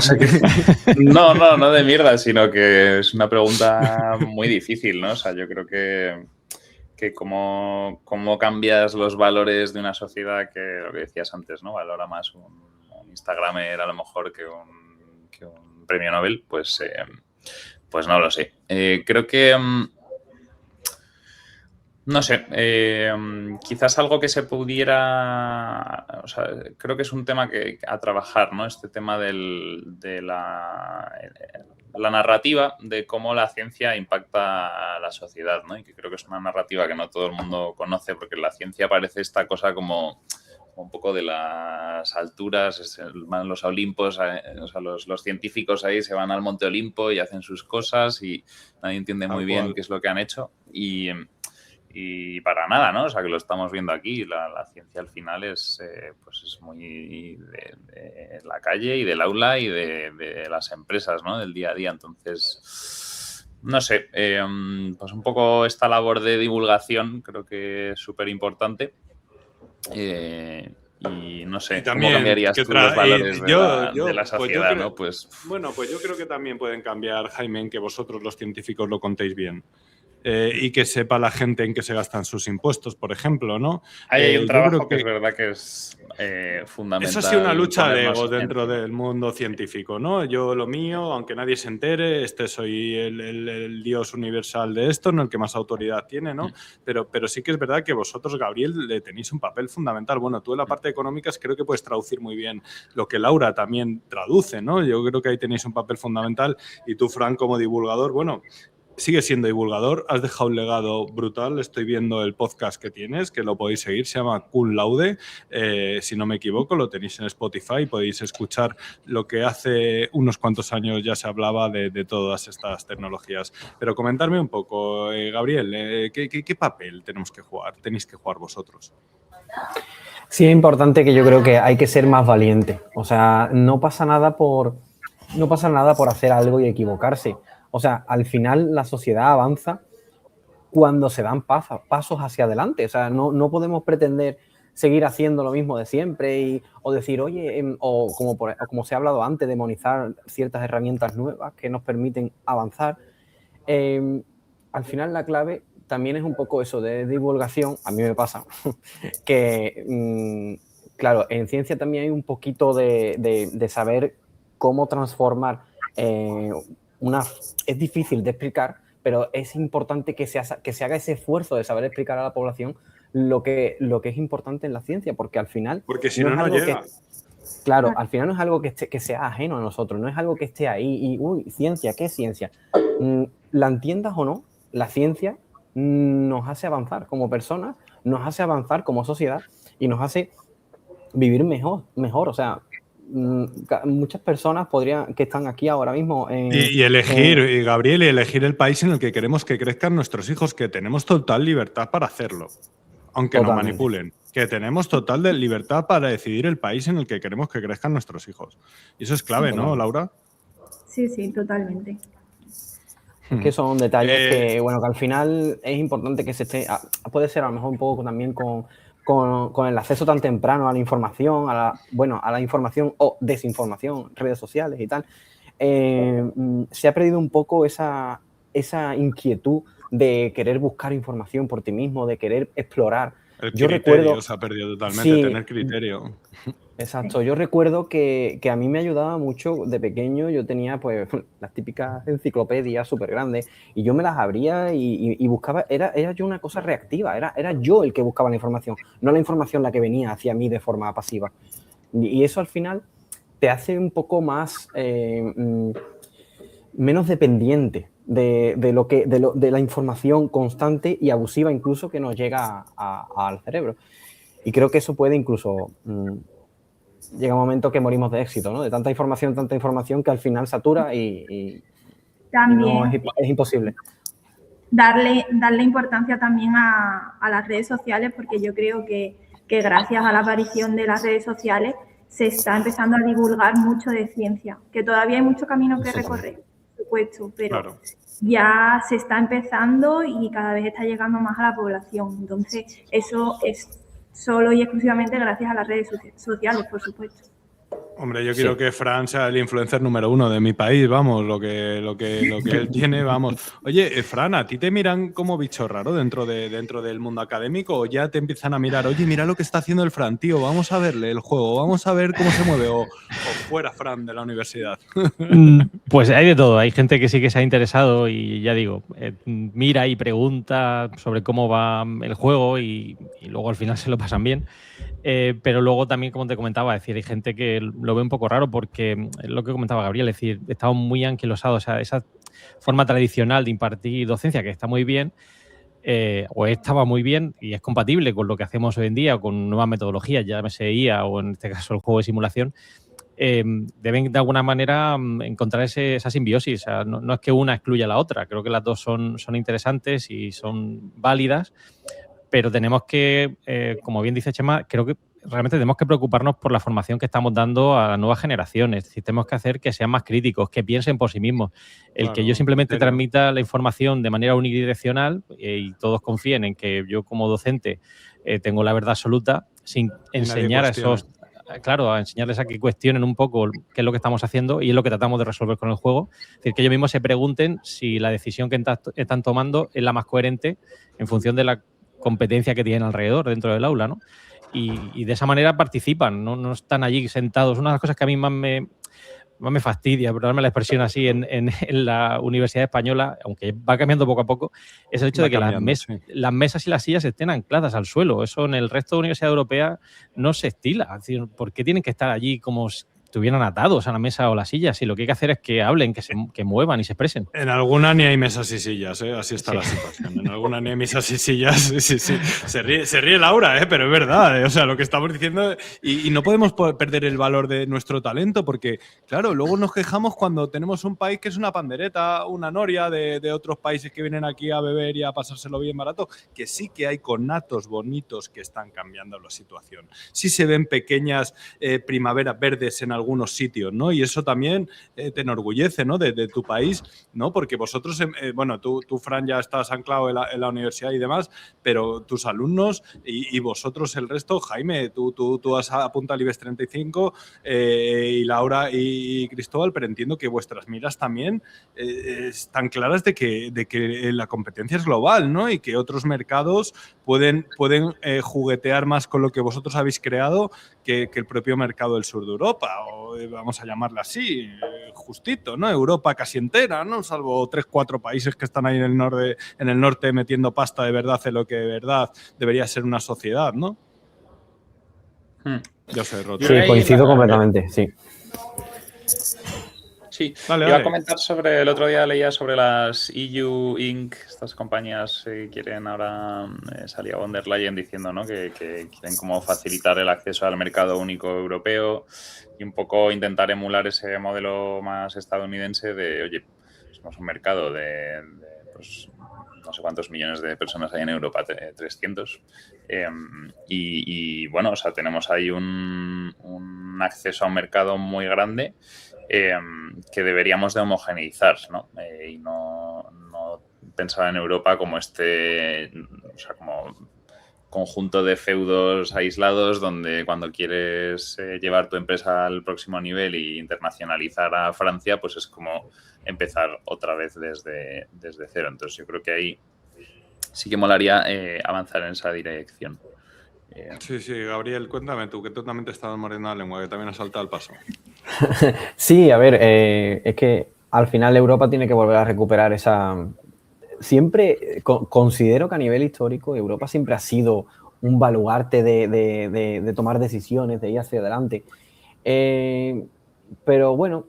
No de mierda, sino que es una pregunta muy difícil, ¿no? O sea, yo creo que cómo cambias los valores de una sociedad que, lo que decías antes, ¿no? Valora más un Instagramer a lo mejor que un premio Nobel, pues no lo sé. Creo que... No sé, quizás algo que se pudiera, o sea, creo que es un tema a trabajar, ¿no? Este tema de la narrativa de cómo la ciencia impacta a la sociedad, ¿no? Y que creo que es una narrativa que no todo el mundo conoce porque la ciencia parece esta cosa como un poco de las alturas, van los Olimpos, o sea, los científicos ahí se van al Monte Olimpo y hacen sus cosas y nadie entiende muy bien qué es lo que han hecho y para nada, ¿no? O sea, que lo estamos viendo aquí. La ciencia al final es muy de la calle y del aula y de las empresas, ¿no? Del día a día. Entonces, no sé, pues un poco esta labor de divulgación creo que es súper importante. Y no sé, ¿cómo cambiarías tú los valores de la sociedad, ¿no? Bueno, pues yo creo que también pueden cambiar, Jaime, en que vosotros los científicos lo contéis bien. Y que sepa la gente en qué se gastan sus impuestos, por ejemplo, ¿no? Hay un trabajo que es verdad que es fundamental. Eso ha sido una lucha de egos dentro del mundo científico, ¿no? Yo lo mío, aunque nadie se entere, soy el dios universal de esto, no el que más autoridad tiene, ¿no? Pero sí que es verdad que vosotros, Gabriel, le tenéis un papel fundamental. Bueno, tú en la parte de económicas creo que puedes traducir muy bien lo que Laura también traduce, ¿no? Yo creo que ahí tenéis un papel fundamental y tú, Fran, como divulgador, bueno... Sigues siendo divulgador, has dejado un legado brutal. Estoy viendo el podcast que tienes, que lo podéis seguir, se llama Cum Laude. Si no me equivoco, lo tenéis en Spotify. Podéis escuchar lo que hace unos cuantos años ya se hablaba de todas estas tecnologías. Pero comentarme un poco, Gabriel, ¿qué papel tenéis que jugar vosotros? Sí, es importante que yo creo que hay que ser más valiente. O sea, no pasa nada por hacer algo y equivocarse. O sea, al final la sociedad avanza cuando se dan pasos hacia adelante. O sea, no podemos pretender seguir haciendo lo mismo de siempre o decir, oye, o como se ha hablado antes, demonizar ciertas herramientas nuevas que nos permiten avanzar. Al final la clave también es un poco eso de divulgación. A mí me pasa que, claro, en ciencia también hay un poquito de saber cómo transformar es difícil de explicar, pero es importante que se haga ese esfuerzo de saber explicar a la población lo que es importante en la ciencia, porque al final... Porque si no llega. Claro, al final no es algo que sea ajeno a nosotros, no es algo que esté ahí y, ciencia, ¿qué es ciencia? La entiendas o no, la ciencia nos hace avanzar como personas, nos hace avanzar como sociedad y nos hace vivir mejor, o sea... muchas personas que están aquí ahora mismo Gabriel, elegir el país en el que queremos que crezcan nuestros hijos, que tenemos total libertad para hacerlo, aunque nos manipulen, que tenemos total libertad para decidir el país en el que queremos que crezcan nuestros hijos. Y eso es clave, sí, ¿no, Laura? Sí, totalmente. Es que son detalles que al final es importante que se esté... Puede ser a lo mejor un poco también con el acceso tan temprano a la información, a la información o desinformación, redes sociales y tal, se ha perdido un poco esa esa inquietud de querer buscar información por ti mismo, de querer explorar. El Yo criterio recuerdo, se ha perdido totalmente, sí, tener criterio. exacto. Yo recuerdo que a mí me ayudaba mucho de pequeño. Yo tenía pues las típicas enciclopedias súper grandes y yo me las abría y buscaba. Era yo una cosa reactiva. Era yo el que buscaba la información, no la información la que venía hacia mí de forma pasiva. Y eso al final te hace un poco más menos dependiente de la información constante y abusiva incluso que nos llega al cerebro. Y creo que eso puede incluso llega un momento que morimos de éxito, ¿no? De tanta información que al final satura y no También es imposible. darle importancia también a las redes sociales, porque yo creo que gracias a la aparición de las redes sociales se está empezando a divulgar mucho de ciencia, que todavía hay mucho camino que recorrer, por supuesto, pero Claro. ya se está empezando y cada vez está llegando más a la población. Entonces, eso es solo y exclusivamente gracias a las redes sociales, por supuesto. Hombre, yo quiero que Fran sea el influencer número 1 de mi país, vamos, lo que él tiene, vamos. Oye, Fran, ¿a ti te miran como bicho raro dentro del mundo académico o ya te empiezan a mirar, oye, mira lo que está haciendo el Fran, tío, vamos a verle el juego, vamos a ver cómo se mueve o fuera Fran de la universidad? Pues hay de todo, hay gente que sí que se ha interesado y ya digo, mira y pregunta sobre cómo va el juego y luego al final se lo pasan bien. Pero luego también, como te comentaba, es decir, hay gente que lo ve un poco raro porque es lo que comentaba Gabriel, es decir, estamos muy anquilosados, o sea, esa forma tradicional de impartir docencia que está muy bien, o estaba muy bien y es compatible con lo que hacemos hoy en día, con nuevas metodologías, llámese IA o en este caso el juego de simulación, deben de alguna manera encontrar esa simbiosis. O sea, no es que una excluya a la otra, creo que las dos son interesantes y son válidas, pero tenemos que, como bien dice Chema, creo que realmente tenemos que preocuparnos por la formación que estamos dando a las nuevas generaciones. Es decir, tenemos que hacer que sean más críticos, que piensen por sí mismos. El Claro, que yo simplemente criterio. transmita la información de manera unidireccional y todos confíen en que yo como docente tengo la verdad absoluta, sin enseñar a esos... Claro, a enseñarles a que cuestionen un poco qué es lo que estamos haciendo y es lo que tratamos de resolver con el juego. Es decir, que ellos mismos se pregunten si la decisión que están tomando es la más coherente en función de la competencia que tienen alrededor dentro del aula, ¿no? Y de esa manera participan, no están allí sentados. Una de las cosas que a mí más me fastidia, por darme la expresión así, en la Universidad Española, aunque va cambiando poco a poco, es el hecho de que las mesas y las sillas estén ancladas al suelo. Eso en el resto de universidades europeas no se estila. Es decir, ¿por qué tienen que estar allí como si estuvieran atados a la mesa o la silla? Si lo que hay que hacer es que hablen, que muevan y se expresen. En alguna ni hay mesas y sillas, ¿eh? Así está la situación. En alguna ni hay mesas y sillas. Sí. Se ríe Laura, pero es verdad. O sea, lo que estamos diciendo. Y no podemos perder el valor de nuestro talento porque, claro, luego nos quejamos cuando tenemos un país que es una pandereta, una noria de otros países que vienen aquí a beber y a pasárselo bien barato, que sí que hay conatos bonitos que están cambiando la situación. Sí se ven pequeñas primaveras verdes en algunos sitios, ¿no? Y eso también te enorgullece, ¿no? De tu país, ¿no? Porque vosotros, bueno, tú, Fran, ya estás anclado en la universidad y demás, pero tus alumnos y vosotros el resto, Jaime, tú has apuntado al IBEX 35 y Laura y Cristóbal, pero entiendo que vuestras miras también están claras de que la competencia es global, ¿no? Y que otros mercados pueden juguetear más con lo que vosotros habéis creado que el propio mercado del sur de Europa, o vamos a llamarla así, justito, ¿no? Europa casi entera, ¿no? Salvo 3-4 países que están ahí en el norte metiendo pasta de verdad en lo que de verdad debería ser una sociedad, ¿no? Yo sé, Roto. Sí, coincido completamente, sí. Sí, Dale. Iba a comentar sobre, el otro día leía sobre las EU Inc., estas compañías quieren ahora, salía von der Leyen diciendo, ¿no? que quieren como facilitar el acceso al mercado único europeo y un poco intentar emular ese modelo más estadounidense de, oye, somos un mercado de pues, no sé cuántos millones de personas hay en Europa, 300, y bueno, o sea, tenemos ahí un acceso a un mercado muy grande que deberíamos de homogeneizar, ¿no? Y no pensar en Europa como o sea, como conjunto de feudos aislados donde cuando quieres llevar tu empresa al próximo nivel e internacionalizar a Francia, pues es como empezar otra vez desde cero. Entonces yo creo que ahí sí que molaría avanzar en esa dirección. Sí, Gabriel, cuéntame tú, que tú también te estabas mordiendo la lengua, que también has saltado al paso. Sí, a ver, es que al final Europa tiene que volver a recuperar esa... Siempre considero que a nivel histórico Europa siempre ha sido un baluarte de tomar decisiones, de ir hacia adelante. Pero bueno,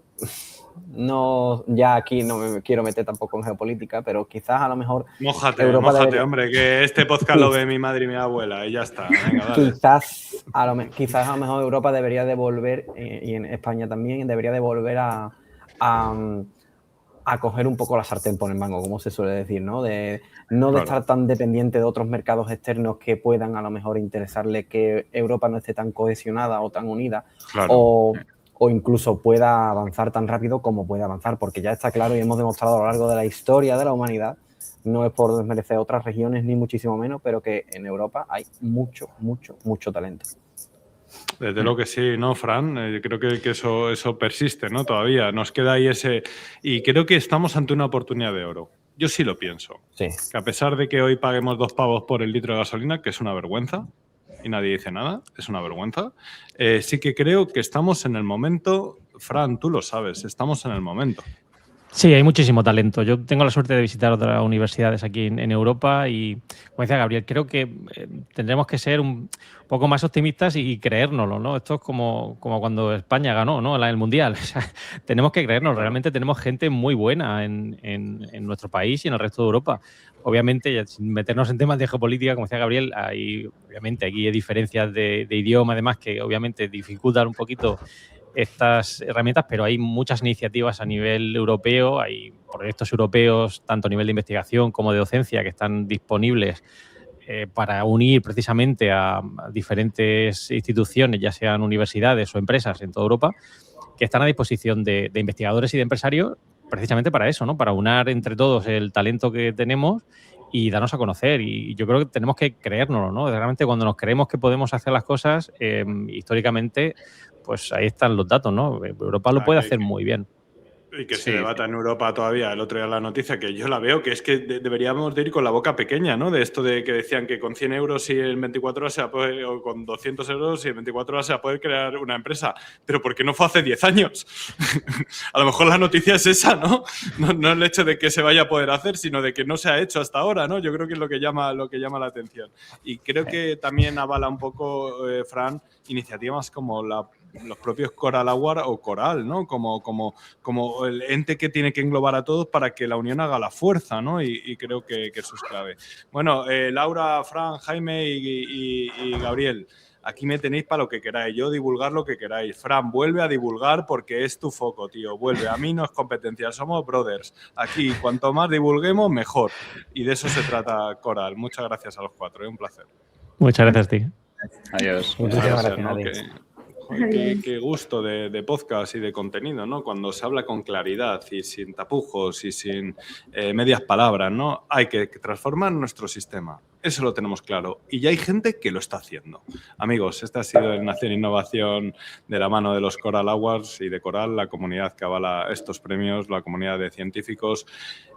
no, ya aquí no me quiero meter tampoco en geopolítica, pero quizás a lo mejor... Mójate, debería... hombre, que este podcast lo ve mi madre y mi abuela y ya está. Venga, dale. Quizás a lo mejor Europa debería de volver, y en España también, debería de volver a coger un poco la sartén por el mango, como se suele decir, ¿no? De estar tan dependiente de otros mercados externos que puedan a lo mejor interesarle que Europa no esté tan cohesionada o tan unida, o incluso pueda avanzar tan rápido como puede avanzar, porque ya está claro y hemos demostrado a lo largo de la historia de la humanidad, no es por desmerecer otras regiones ni muchísimo menos, pero que en Europa hay mucho talento. Desde luego que sí, ¿no, Fran? Creo que eso persiste, ¿no? Todavía nos queda ahí ese... Y creo que estamos ante una oportunidad de oro. Yo sí lo pienso. Sí. Que a pesar de que hoy paguemos 2 pavos por el litro de gasolina, que es una vergüenza, y nadie dice nada, es una vergüenza, sí que creo que estamos en el momento... Fran, tú lo sabes, estamos en el momento. Sí, hay muchísimo talento. Yo tengo la suerte de visitar otras universidades aquí en Europa y, como decía Gabriel, creo que tendremos que ser un poco más optimistas y creérnoslo, ¿no? Esto es como cuando España ganó, ¿no? El Mundial. O sea, tenemos que creernos. Realmente tenemos gente muy buena en nuestro país y en el resto de Europa. Obviamente, sin meternos en temas de geopolítica, como decía Gabriel, obviamente aquí hay diferencias de idioma, además, que obviamente dificultan un poquito estas herramientas, pero hay muchas iniciativas a nivel europeo, hay proyectos europeos, tanto a nivel de investigación como de docencia, que están disponibles para unir precisamente a diferentes instituciones, ya sean universidades o empresas en toda Europa, que están a disposición de investigadores y de empresarios precisamente para eso, ¿no? Para unar entre todos el talento que tenemos y darnos a conocer. Y yo creo que tenemos que creérnoslo, ¿no? Realmente cuando nos creemos que podemos hacer las cosas, históricamente, pues ahí están los datos, ¿no? Europa lo puede hacer muy bien. Y que se debata en Europa todavía. El otro día la noticia, que yo la veo, que es que deberíamos de ir con la boca pequeña, ¿no? De esto de que decían que con 100 euros y en 24 horas o con 200 euros y en 24 horas se va a poder crear una empresa. Pero ¿por qué no fue hace 10 años? A lo mejor la noticia es esa, ¿no? No el hecho de que se vaya a poder hacer, sino de que no se ha hecho hasta ahora, ¿no? Yo creo que es lo que llama la atención. Y creo que también avala un poco, Fran, iniciativas como los propios Coral Award o Coral, ¿no? Como el ente que tiene que englobar a todos para que la unión haga la fuerza, ¿no? Y creo que eso es clave. Bueno, Laura, Fran, Jaime y Gabriel, aquí me tenéis para lo que queráis. Yo divulgar lo que queráis. Fran, vuelve a divulgar porque es tu foco, tío. Vuelve. A mí no es competencia, somos brothers. Aquí, cuanto más divulguemos, mejor. Y de eso se trata Coral. Muchas gracias a los 4, un placer. Muchas gracias a ti. Adiós. Muchas gracias, ¿no? adiós. Qué gusto de podcast y de contenido, ¿no? Cuando se habla con claridad y sin tapujos y sin medias palabras, ¿no? Hay que transformar nuestro sistema. Eso lo tenemos claro. Y ya hay gente que lo está haciendo. Amigos, este ha sido el Nación Innovación de la mano de los Coral Awards y de Coral, la comunidad que avala estos premios, la comunidad de científicos,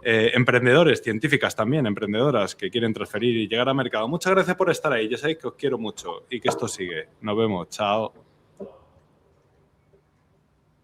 emprendedores, científicas también, emprendedoras que quieren transferir y llegar al mercado. Muchas gracias por estar ahí. Ya sabéis que os quiero mucho y que esto sigue. Nos vemos. Chao.